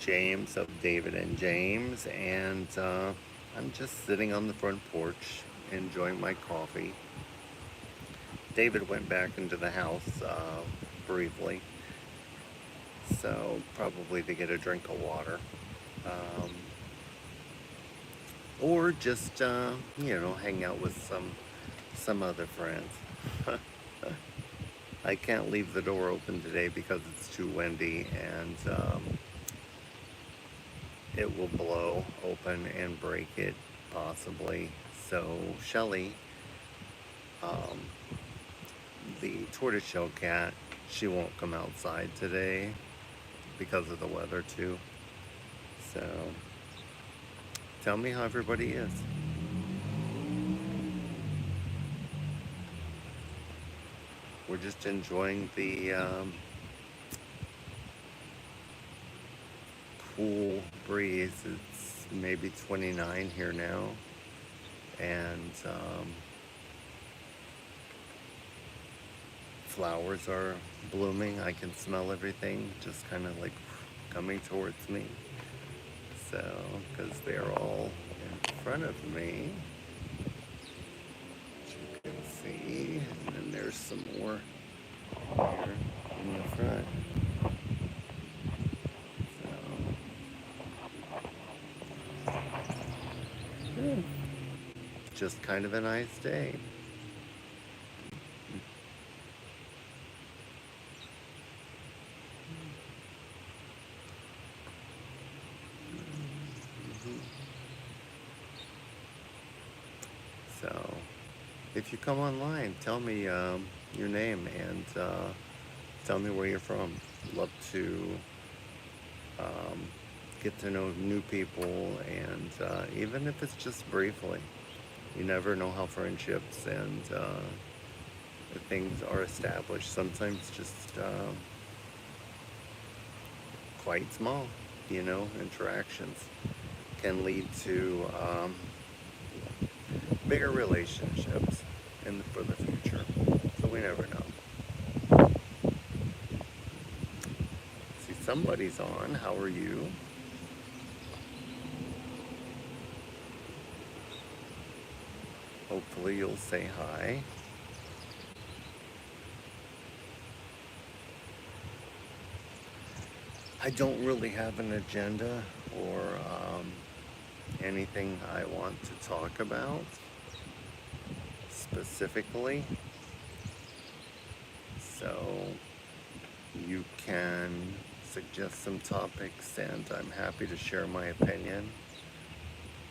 James of David and James, and I'm just sitting on the front porch enjoying my coffee. David went back into the house briefly, so probably to get a drink of water. Um, or just hang out with some other friends. I can't leave the door open today because it's too windy, and it will blow open and break it possibly. So Shelly, um, the tortoiseshell cat, she won't come outside today because of the weather too. So tell me how everybody is. We're just enjoying the cool breeze. It's maybe 29 here now, and flowers are blooming. I can smell everything just kind of like coming towards me. So, because they're all in front of me, as you can see, and then there's some more here in the front. So, yeah, just kind of a nice day. So, if you come online, tell me your name and tell me where you're from. Love to um, get to know new people, and even if it's just briefly, you never know how friendships and things are established. Sometimes just quite small, interactions can lead to bigger relationships for the future. So we never know. See, somebody's on. How are you? Hopefully you'll say hi. I don't really have an agenda or anything I want to talk about specifically. So you can suggest some topics, and I'm happy to share my opinion.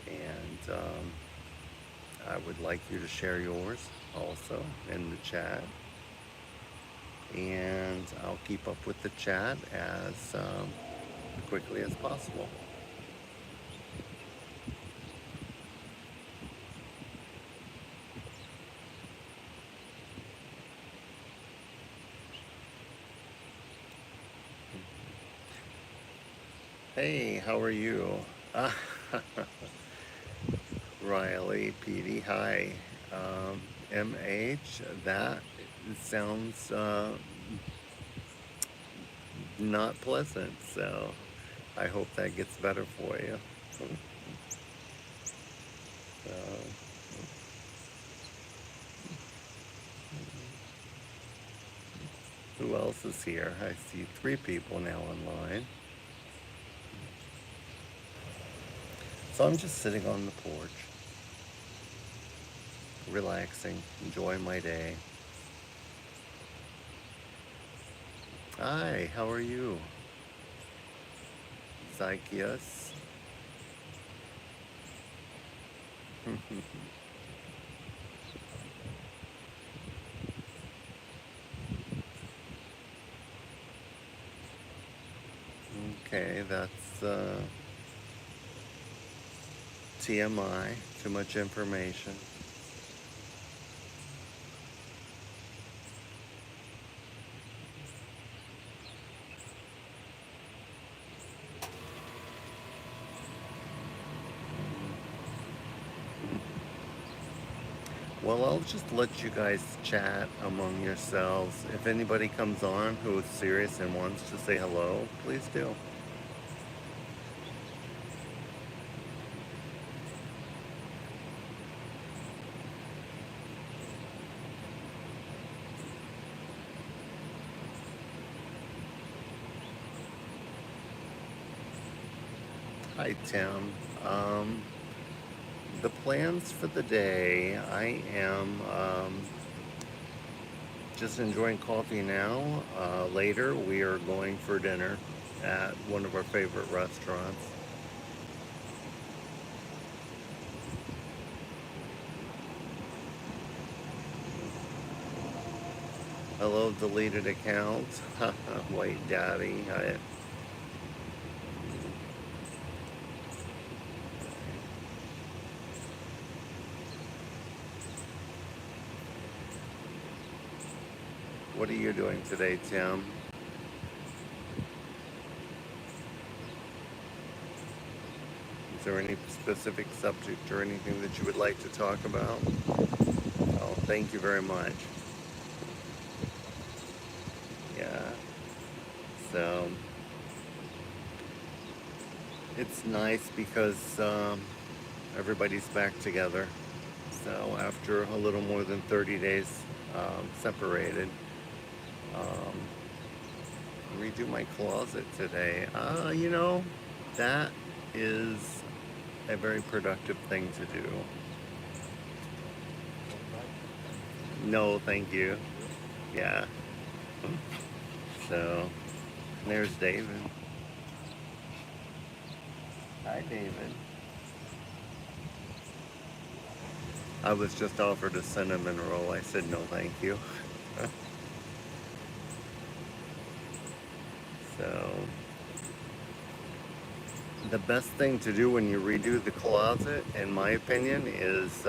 And I would like you to share yours also in the chat. And I'll keep up with the chat as quickly as possible. Hey, how are you? Riley, Petey, hi. MH, that sounds not pleasant, so I hope that gets better for you. So, who else is here? I see 3 people now online. So I'm just sitting on the porch, relaxing, enjoying my day. Hi, how are you? Zychius. Okay, that's TMI, too much information. Well, I'll just let you guys chat among yourselves. If anybody comes on who is serious and wants to say hello, please do. Hi, Tim. Um, the plans for the day, I am just enjoying coffee now. Later, we are going for dinner at one of our favorite restaurants. Hello, deleted account. White Daddy. What are you doing today, Tim? Is there any specific subject or anything that you would like to talk about? Oh, thank you very much. Yeah. So it's nice because everybody's back together. So after a little more than 30 days separated, um, redo my closet today. That is a very productive thing to do. No, thank you. Yeah. So there's David. Hi, David. I was just offered a cinnamon roll. I said no, thank you. So the best thing to do when you redo the closet, in my opinion, is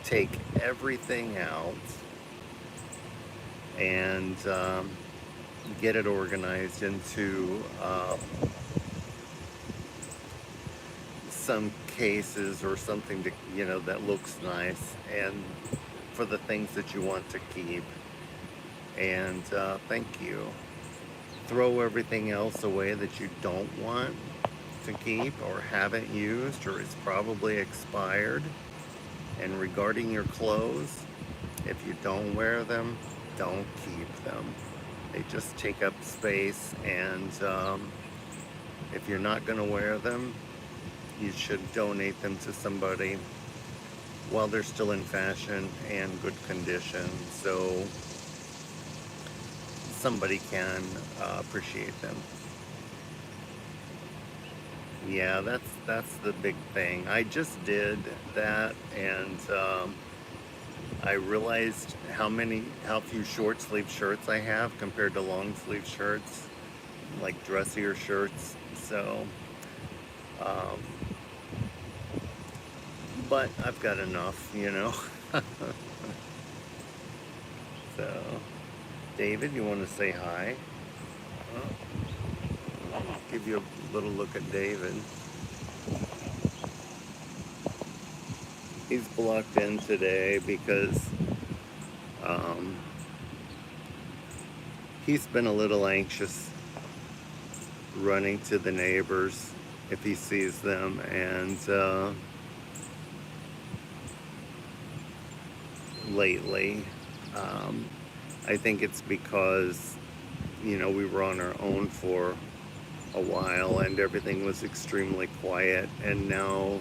take everything out and get it organized into some cases or something to that looks nice, and for the things that you want to keep. And thank you. Throw everything else away that you don't want to keep or haven't used or is probably expired. And regarding your clothes, if you don't wear them, don't keep them. They just take up space, and if you're not going to wear them, you should donate them to somebody while they're still in fashion and good condition, so somebody can appreciate them. Yeah, that's the big thing. I just did that, and I realized how few short sleeve shirts I have compared to long sleeve shirts, like dressier shirts. So, um, but I've got enough. So, David, you want to say hi? I'll give you a little look at David. He's blocked in today because um, he's been a little anxious running to the neighbors if he sees them, and lately, um, I think it's because we were on our own for a while and everything was extremely quiet, and now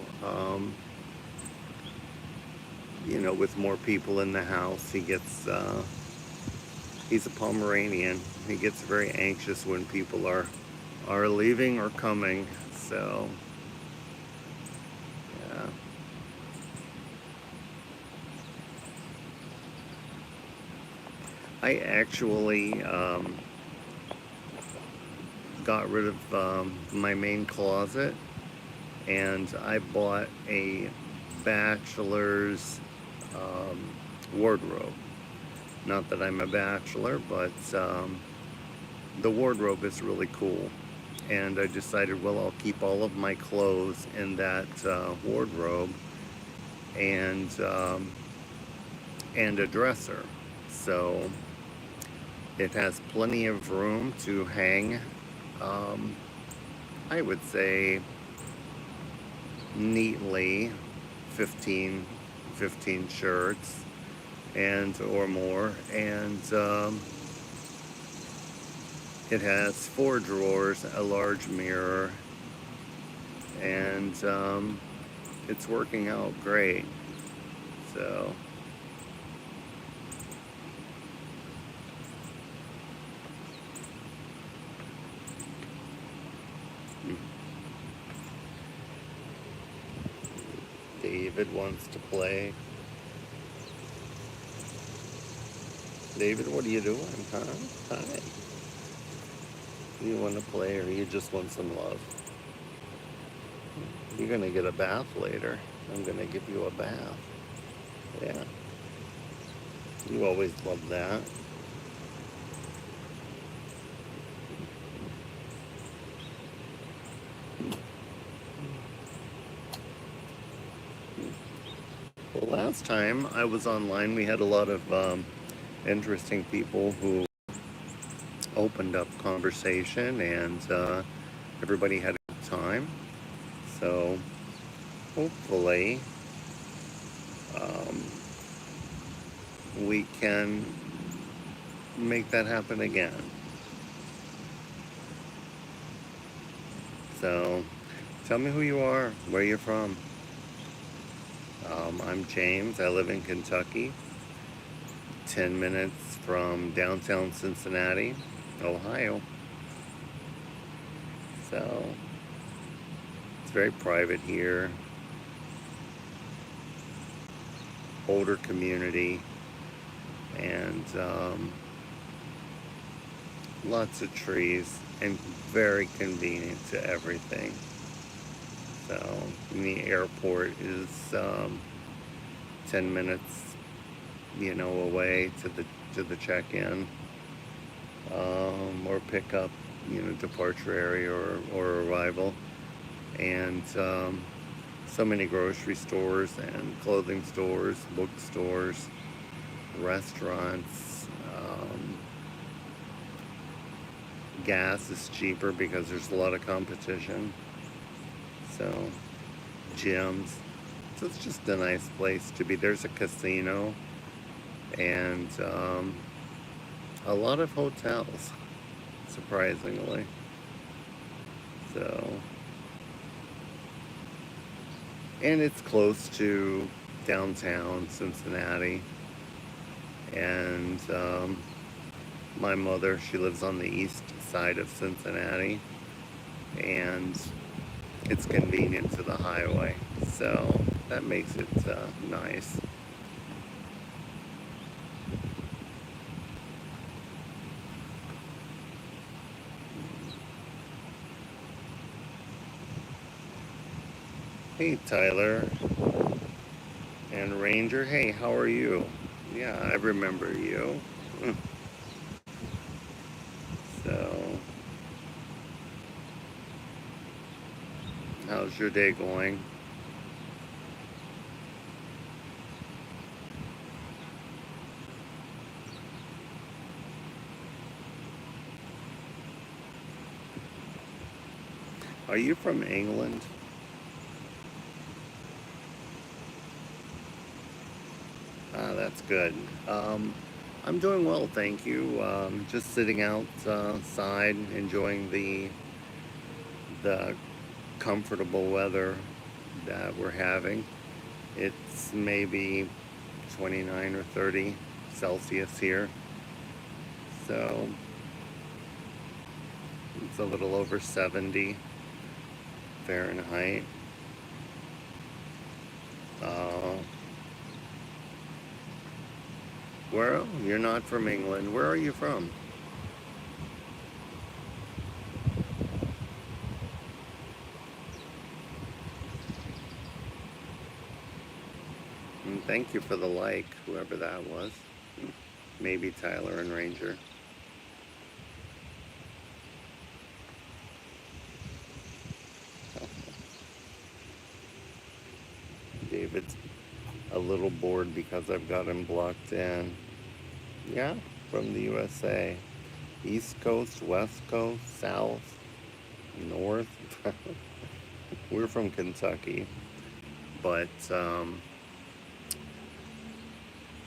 with more people in the house, he's a Pomeranian. He gets very anxious when people are leaving or coming. So yeah. I actually got rid of my main closet, and I bought a bachelor's um, wardrobe. Not that I'm a bachelor, but the wardrobe is really cool. And I decided, well, I'll keep all of my clothes in that wardrobe, and a dresser. So it has plenty of room to hang, um, I would say, neatly 15, 15 shirts and or more, and it has 4 drawers, a large mirror, and it's working out great. So, David wants to play. David, what are you doing, huh? Hi. You want to play or you just want some love? You're going to get a bath later. I'm going to give you a bath. Yeah. You always love that. Well, last time I was online, we had a lot of interesting people who opened up conversation, and everybody had a good time. So hopefully um, we can make that happen again. So tell me who you are, where you're from. I'm James. I live in Kentucky, 10 minutes from downtown Cincinnati, Ohio. So it's very private here, older community, and lots of trees, and very convenient to everything. So the airport is 10 minutes, away to the check-in or pickup, departure area or arrival, and so many grocery stores and clothing stores, bookstores, restaurants. Gas is cheaper because there's a lot of competition. So, gyms. So it's just a nice place to be. There's a casino and a lot of hotels, surprisingly. So, and it's close to downtown Cincinnati. And my mother, she lives on the east side of Cincinnati, and it's convenient to the highway, so that makes it nice. Hey, Tyler and Ranger, hey, how are you? Yeah, I remember you. So, how's your day going? Are you from England? Ah, that's good. I'm doing well, thank you. Just sitting outside, enjoying the comfortable weather that we're having. It's maybe 29 or 30 Celsius here, so it's a little over 70 Fahrenheit. Uh, well, you're not from England. Where are you from? And thank you for the like, whoever that was. Maybe Tyler and Ranger. David's a little bored because I've got him blocked in. Yeah, from the USA. East Coast, West Coast, South, North. We're from Kentucky, but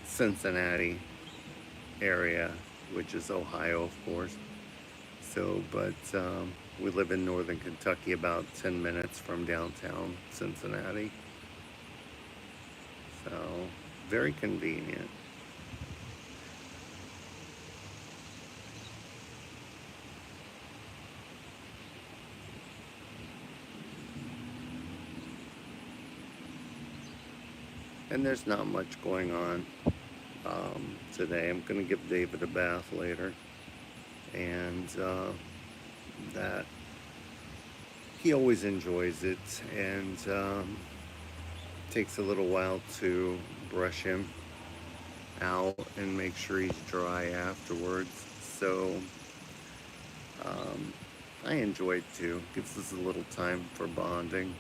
Cincinnati area, which is Ohio, of course. So, but We live in northern Kentucky, about 10 minutes from downtown Cincinnati. So, very convenient. And there's not much going on today. I'm going to give David a bath later. And that he always enjoys it, and takes a little while to brush him out and make sure he's dry afterwards. So I enjoy it too. Gives us a little time for bonding.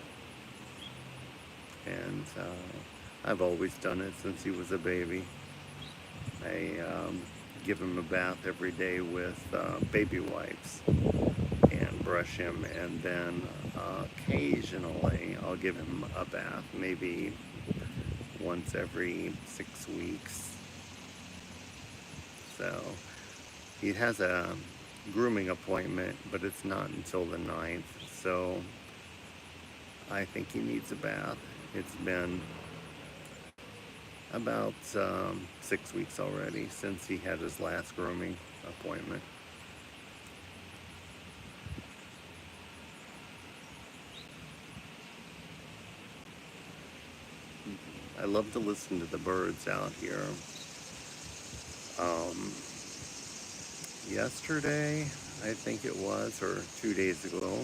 And I've always done it since he was a baby. I give him a bath every day with baby wipes and brush him, and then occasionally I'll give him a bath, maybe once every 6 weeks. So he has a grooming appointment, but it's not until the 9th, so I think he needs a bath. It's been about 6 weeks already since he had his last grooming appointment. I love to listen to the birds out here. Yesterday, I think it was, or 2 days ago,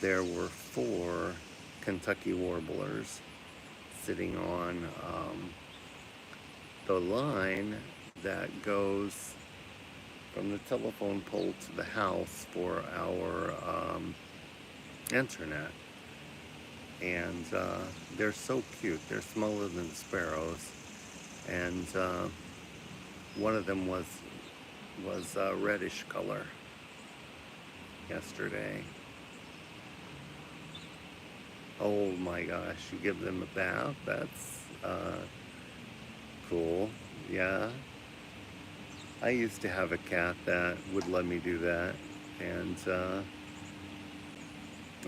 there were 4 Kentucky warblers sitting on the line that goes from the telephone pole to the house for our internet. And they're so cute. They're smaller than sparrows. And one of them was reddish color yesterday. Oh my gosh, you give them a bath? That's cool. Yeah. I used to have a cat that would let me do that, and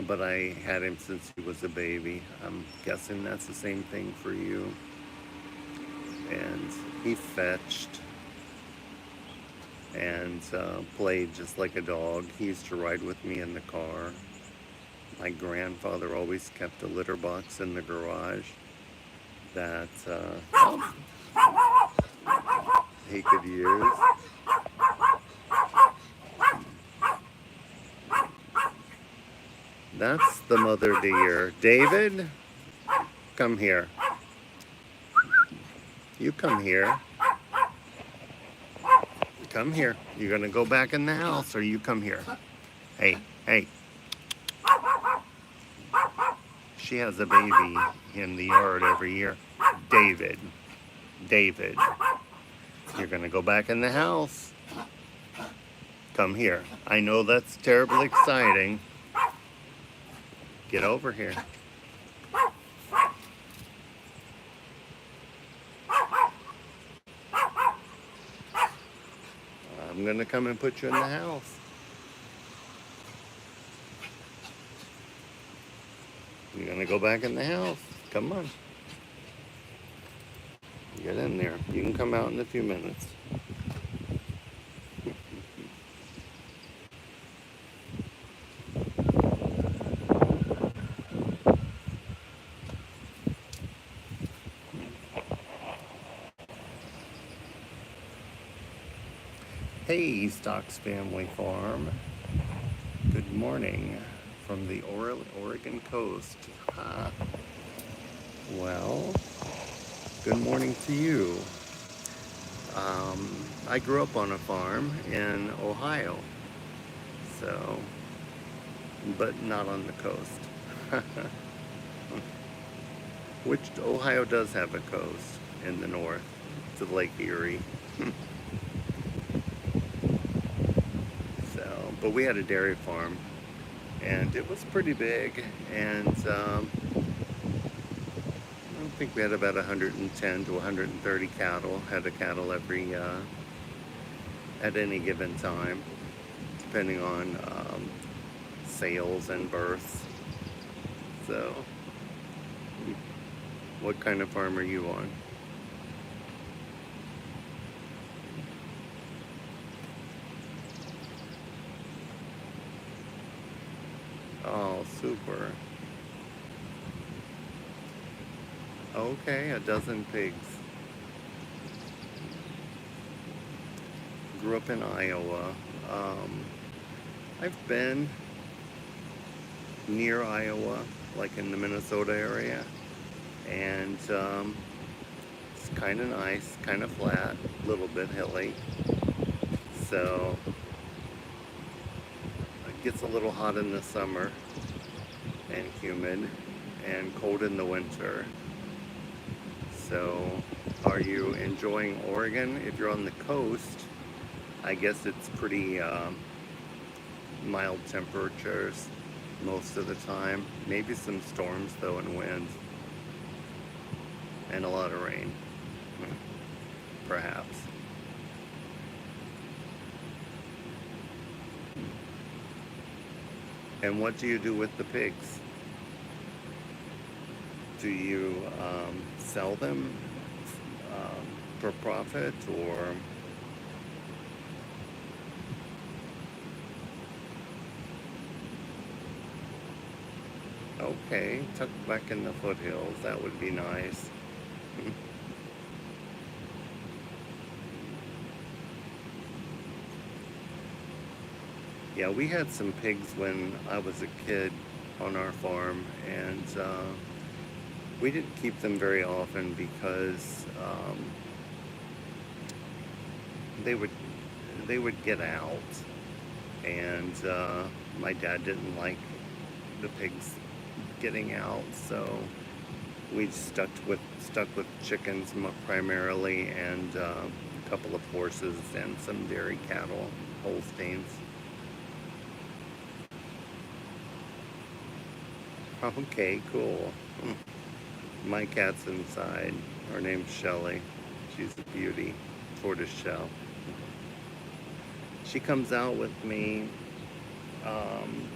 but I had him since he was a baby. I'm guessing that's the same thing for you. And he fetched and played just like a dog. He used to ride with me in the car. My grandfather always kept a litter box in the garage that he could use. That's the mother deer. David, come here. You come here. Come here. You're going to go back in the house, or you come here. Hey, hey. She has a baby in the yard every year. David. David. You're going to go back in the house. Come here. I know that's terribly exciting. Get over here. I'm going to come and put you in the house. You're going to go back in the house. Come on. Get in there. You can come out in a few minutes. Hey, Stocks Family Farm. Good morning from the Oregon coast. Well, good morning to you. I grew up on a farm in Ohio, so, but not on the coast. Which Ohio does have a coast in the north, to Lake Erie. But we had a dairy farm, and it was pretty big, and I think we had about 110 to 130 cattle, head of cattle every, at any given time, depending on sales and births. So, what kind of farm are you on? Oh, super. Okay, a dozen pigs. Grew up in Iowa. Um, I've been near Iowa, like in the Minnesota area, and it's kind of nice, kind of flat, a little bit hilly. So it gets a little hot in the summer and humid and cold in the winter. So are you enjoying Oregon? If you're on the coast, I guess it's pretty mild temperatures most of the time. Maybe some storms though and wind and a lot of rain, perhaps. And what do you do with the pigs? Do you sell them for profit or? Okay, tucked back in the foothills, that would be nice. Yeah, we had some pigs when I was a kid on our farm, and we didn't keep them very often because they would they would get out, and my dad didn't like the pigs getting out, so we stuck with chickens primarily, and a couple of horses and some dairy cattle, Holsteins. Okay, cool. My cat's inside. Her name's Shelly. She's a beauty, tortoise shell. She comes out with me um,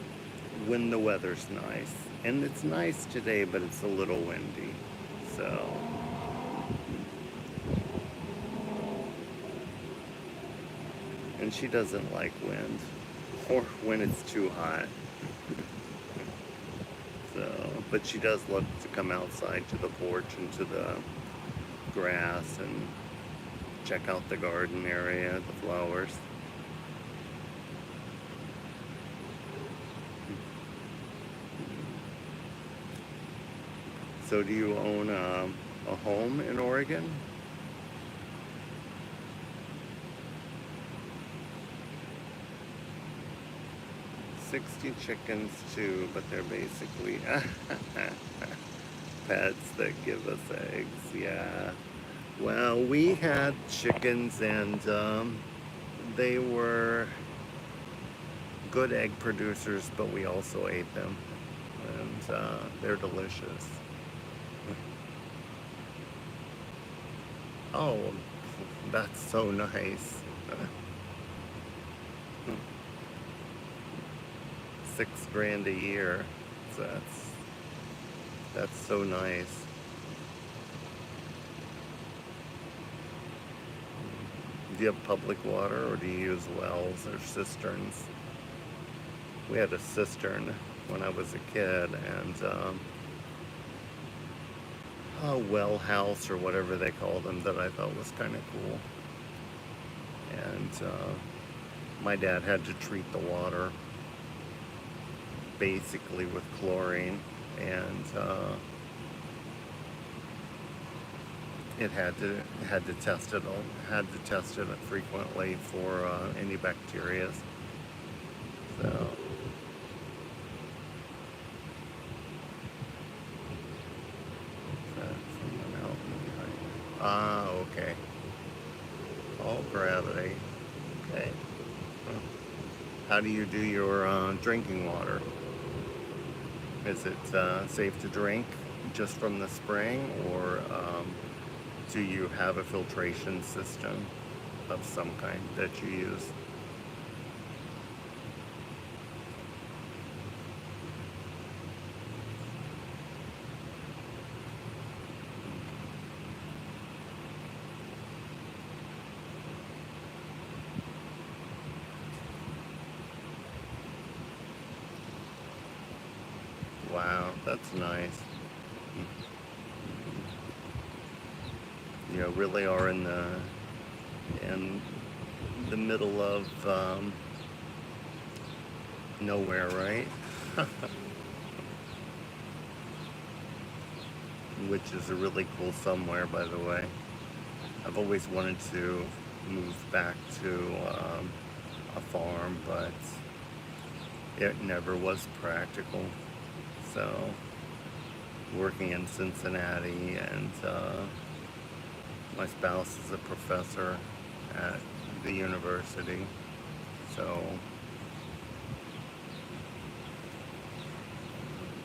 when the weather's nice. And it's nice today, but it's a little windy. So, and she doesn't like wind or when it's too hot. So, but she does love to come outside to the porch and to the grass and check out the garden area, the flowers. So do you own a home in Oregon? 60 chickens too, but they're basically pets that give us eggs, yeah. Well, we had chickens and they were good egg producers, but we also ate them. And they're delicious. Oh, that's so nice. 6 grand a year. So that's so nice. Do you have public water or do you use wells or cisterns? We had a cistern when I was a kid, and a well house or whatever they call them that I thought was kind of cool. And my dad had to treat the water basically with chlorine, and it had to test it frequently for any bacteria. So ah, okay. All gravity. Okay. How do you do your drinking water? Is it safe to drink just from the spring, or do you have a filtration system of some kind that you use? Wow, that's nice. You really are in the middle of nowhere, right? Which is a really cool somewhere, by the way. I've always wanted to move back to a farm, but it never was practical. So, working in Cincinnati, and my spouse is a professor at the university. So,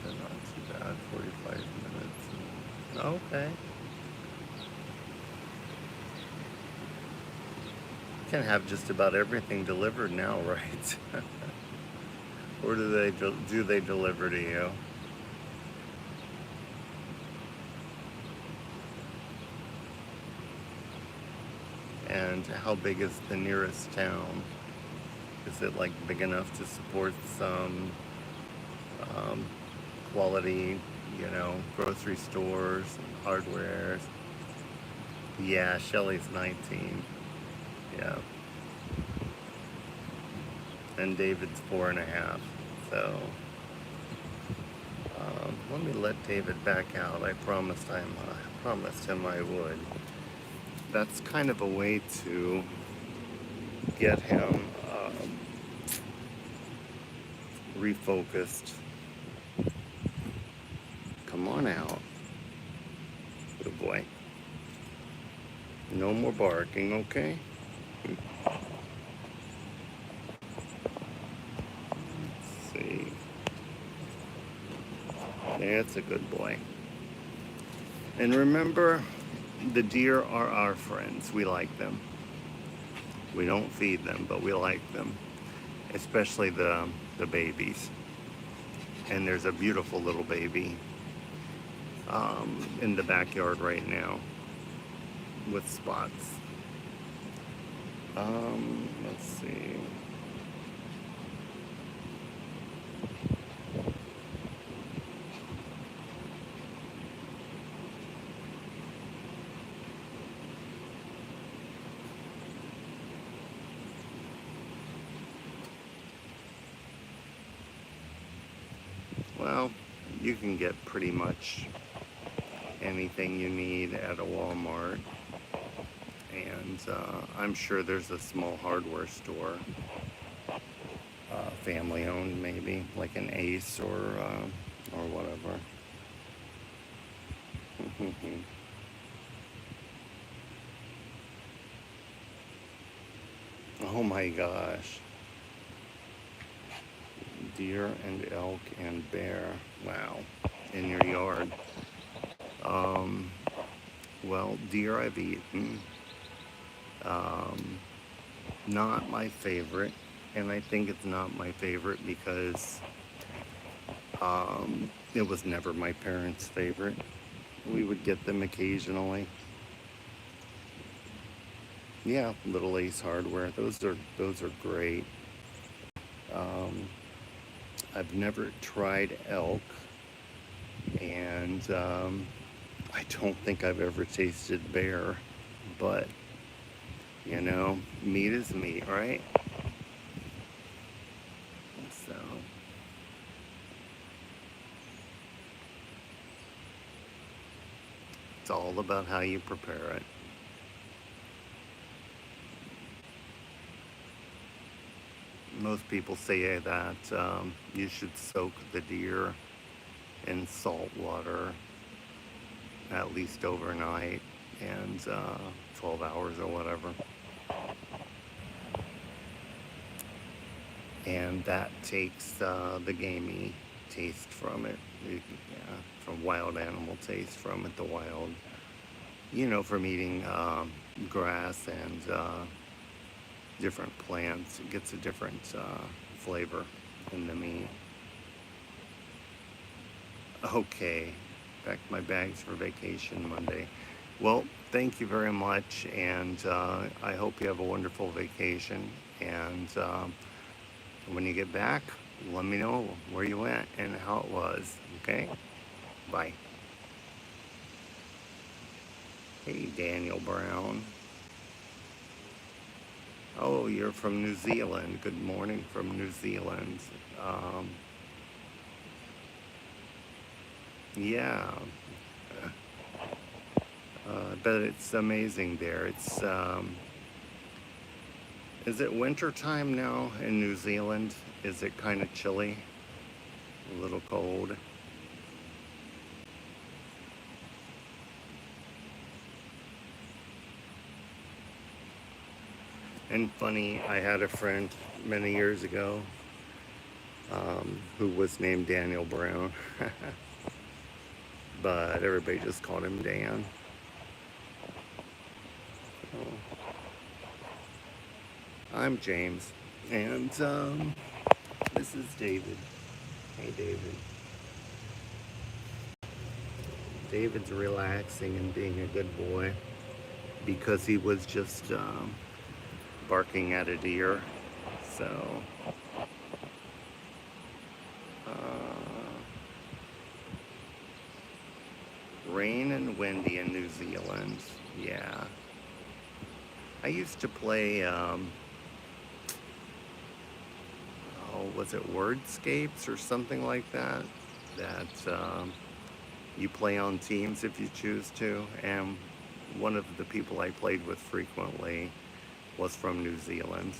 they're not too bad, 45 minutes. Okay. Can have just about everything delivered now, right? Or do they deliver to you? And how big is the nearest town? Is it like big enough to support some um, quality, grocery stores and hardwares? Yeah, Shelley's 19. Yeah, and David's 4.5. So let me let David back out. I promised him I would. That's kind of a way to get him refocused. Come on out. Good boy. No more barking, okay? Let's see. That's a good boy. And remember, the deer are our friends. We like them. We don't feed them, but we like them, especially the babies. And there's a beautiful little baby in the backyard right now with spots. Let's see. Well, you can get pretty much anything you need at a Walmart. And I'm sure there's a small hardware store, family owned maybe, like an Ace or whatever. Oh my gosh. Deer and elk and bear. Wow. In your yard. Um, well, deer I've eaten. Um, Not my favorite. And I think it's not my favorite because it was never my parents' favorite. We would get them occasionally. Yeah, Little Ace Hardware. Those are great. Um, I've never tried elk, and I don't think I've ever tasted bear. But meat is meat, right? So it's all about how you prepare it. Most people say that you should soak the deer in salt water at least overnight and 12 hours or whatever. And that takes the gamey taste from it, from wild animal taste from it, the wild, from eating grass and different plants. It gets a different flavor in the meat. Okay, pack my bags for vacation Monday. Well, thank you very much, and I hope you have a wonderful vacation. And when you get back, let me know where you went and how it was. Okay? Bye. Hey, Daniel Brown. Oh, you're from New Zealand. Good morning from New Zealand. Um, yeah, but it's amazing there. Is it winter time now in New Zealand? Is it kind of chilly? A little cold? And funny, I had a friend many years ago who was named Daniel Brown, but everybody just called him Dan. Oh, I'm James, and this is David. Hey, David. David's relaxing and being a good boy because he was just barking at a deer. So, uh, rain and windy in New Zealand. Yeah. I used to play, oh, was it Wordscapes or something like that? That you play on teams if you choose to. And one of the people I played with frequently was from New Zealand.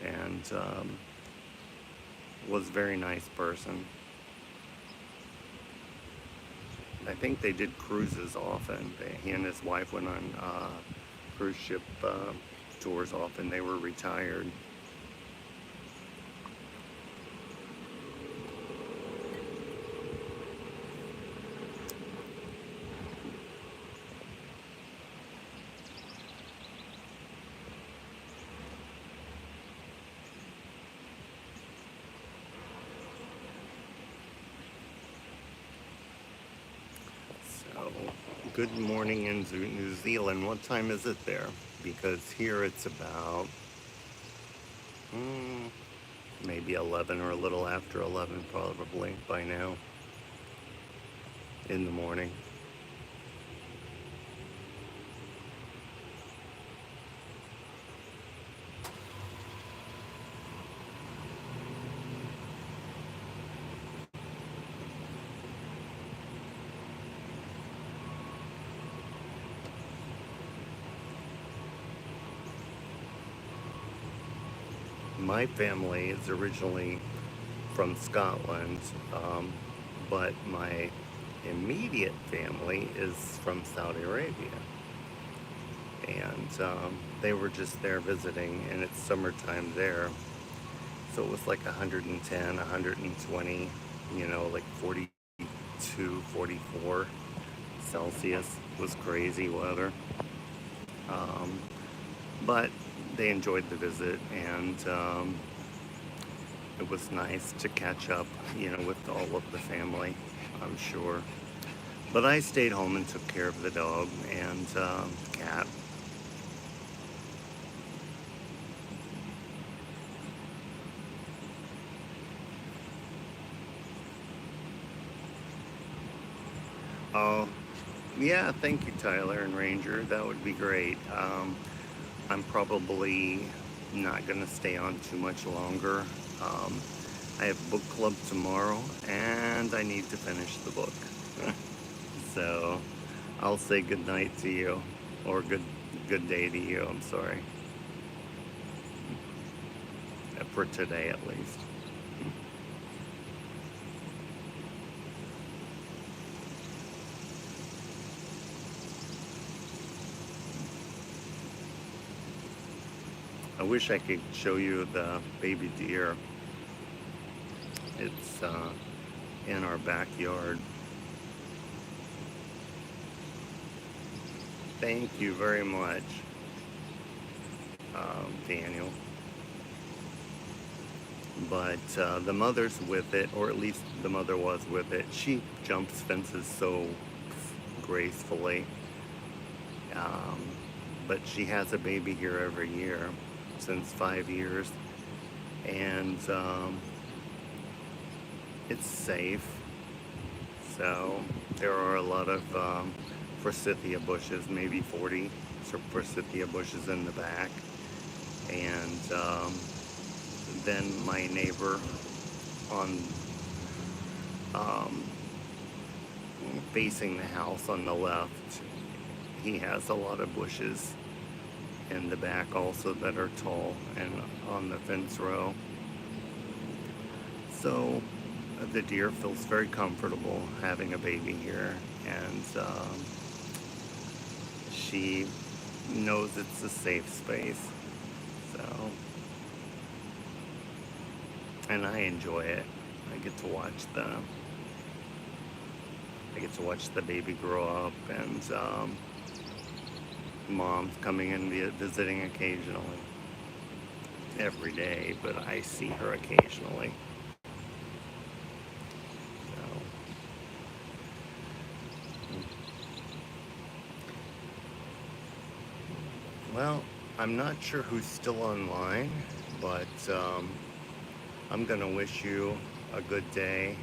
And was a very nice person. I think they did cruises often. He and his wife went on cruise ship tours often. They were retired. So, good morning in New Zealand. What time is it there? Because here it's about mm, maybe 11 or a little after 11 probably by now in the morning. My family is originally from Scotland, but my immediate family is from Saudi Arabia. And they were just there visiting, and it's summertime there. So it was like 110, 120, like 42, 44 Celsius. It was crazy weather. Um, but they enjoyed the visit, and it was nice to catch up, with all of the family, I'm sure. But I stayed home and took care of the dog and cat. Oh, yeah, thank you, Tyler and Ranger. That would be great. I'm probably not going to stay on too much longer. Um, I have book club tomorrow, and I need to finish the book. So I'll say good night to you, or good day to you. I'm sorry, for today at least. I wish I could show you the baby deer. It's in our backyard. Thank you very much, Daniel. But the mother's with it, or at least the mother was with it. She jumps fences so gracefully. But she has a baby here every year since 5 years. and it's safe. So there are a lot of forsythia bushes, maybe 40 forsythia bushes in the back. And then my neighbor on um, facing the house on the left, he has a lot of bushes in the back also that are tall and on the fence row. So the deer feels very comfortable having a baby here, and she knows it's a safe space. So, and I enjoy it. I get to watch the baby grow up, and mom's coming in visiting occasionally. Every day, but I see her occasionally. So, well, I'm not sure who's still online, but I'm gonna wish you a good day